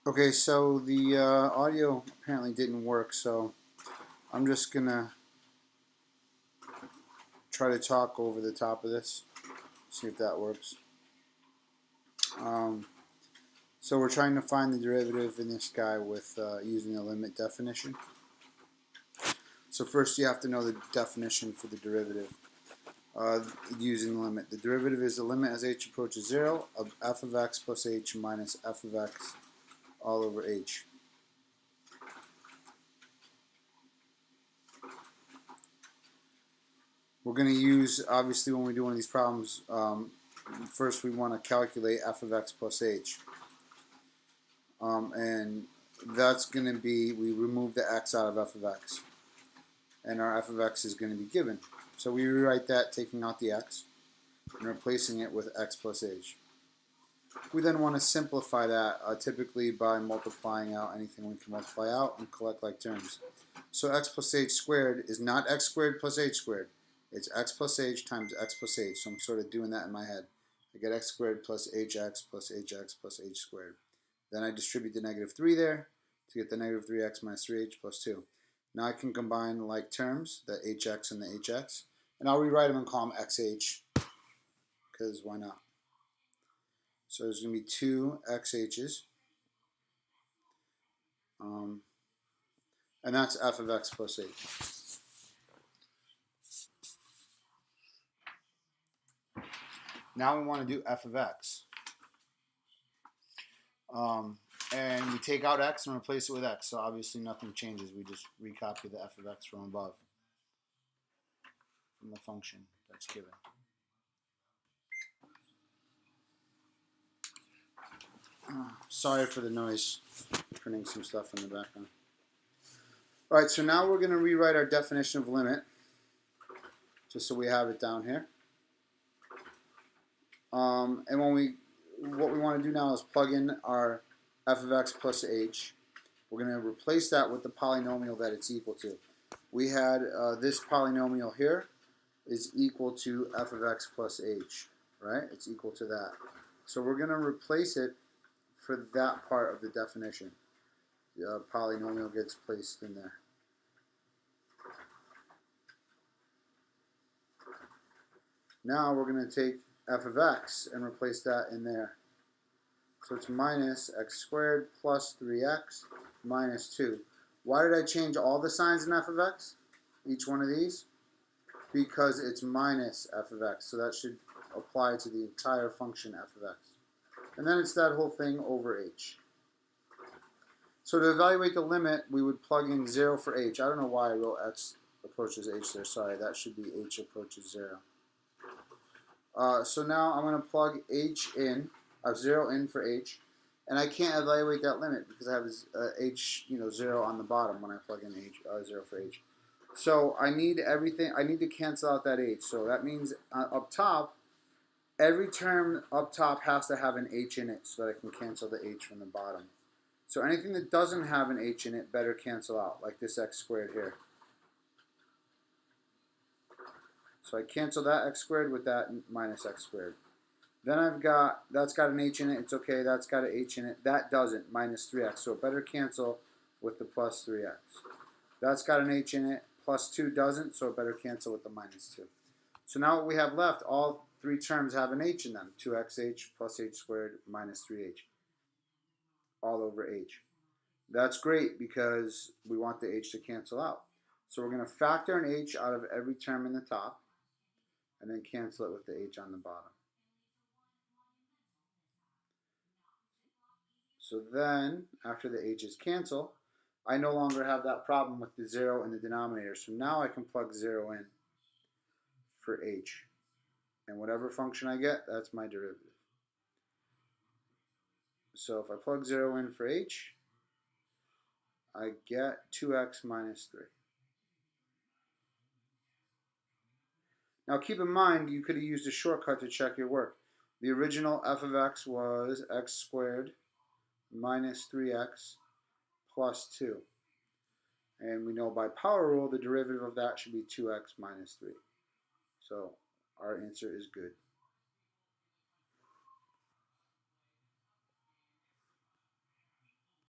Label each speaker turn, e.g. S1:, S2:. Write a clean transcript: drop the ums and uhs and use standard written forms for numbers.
S1: Okay, so the audio apparently didn't work, so I'm just gonna try to talk over the top of this, see if that works. Um, so we're trying to find the derivative in this guy with using the limit definition. So first you have to know the definition for the derivative using the limit. The derivative is the limit as h approaches 0 of f of x plus h minus f of x all over h. We're going to use, obviously when we do one of these problems, first we want to calculate f of x plus h. And that's going to be, we remove the x out of f of x. And our f of x is going to be given. So we rewrite that taking out the x and replacing it with x plus h. We then want to simplify that typically by multiplying out anything we can multiply out and collect like terms. So x plus h squared is not x squared plus h squared. It's x plus h times x plus h. So I'm sort of doing that in my head. I get x squared plus hx plus hx plus h squared. Then I distribute the negative 3 there to get the negative 3x minus 3h plus 2. Now I can combine like terms, the hx and the hx, and I'll rewrite them and call them xh, because why not? So there's going to be two xh's, and that's f of x plus h. Now we want to do f of x. And we take out x and replace it with x, so obviously nothing changes. We just recopy the f of x from above, from the function that's given. Sorry for the noise, printing some stuff in the background. Alright, so now we're going to rewrite our definition of limit, just so we have it down here. And what we want to do now is plug in our f of x plus h. We're going to replace that with the polynomial that it's equal to. We had this polynomial here is equal to f of x plus h, right? It's equal to that. So we're going to replace it for that part of the definition. The polynomial gets placed in there. Now we're going to take f of x and replace that in there. So it's minus x squared plus 3x minus 2. Why did I change all the signs in f of x? Each one of these? Because it's minus f of x. So that should apply to the entire function f of x. And then it's that whole thing over h. So to evaluate the limit, we would plug in 0 for h. I don't know why I wrote x approaches h there. Sorry, that should be h approaches 0. So now I'm going to plug h in. I have 0 in for h. And I can't evaluate that limit because I have h, 0 on the bottom when I plug in h, 0 for h. So I need everything. I need to cancel out that h. So that means up top, every term up top has to have an h in it so that I can cancel the h from the bottom. So anything that doesn't have an h in it better cancel out, like this x squared here. So I cancel that x squared with that minus x squared. Then that's got an h in it, it's okay, that's got an h in it, that doesn't, minus 3x, so it better cancel with the plus 3x. That's got an h in it, plus 2 doesn't, so it better cancel with the minus 2. So now what we have left, all three terms have an h in them, 2xh plus h squared minus 3h, all over h. That's great because we want the h to cancel out. So we're going to factor an h out of every term in the top, and then cancel it with the h on the bottom. So then, after the h's cancel, I no longer have that problem with the 0 in the denominator. So now I can plug 0 in for h. And whatever function I get, that's my derivative. So if I plug 0 in for h, I get 2x minus 3. Now keep in mind, you could have used a shortcut to check your work. The original f of x was x squared minus 3x plus 2. And we know by power rule, the derivative of that should be 2x minus 3. So our answer is good.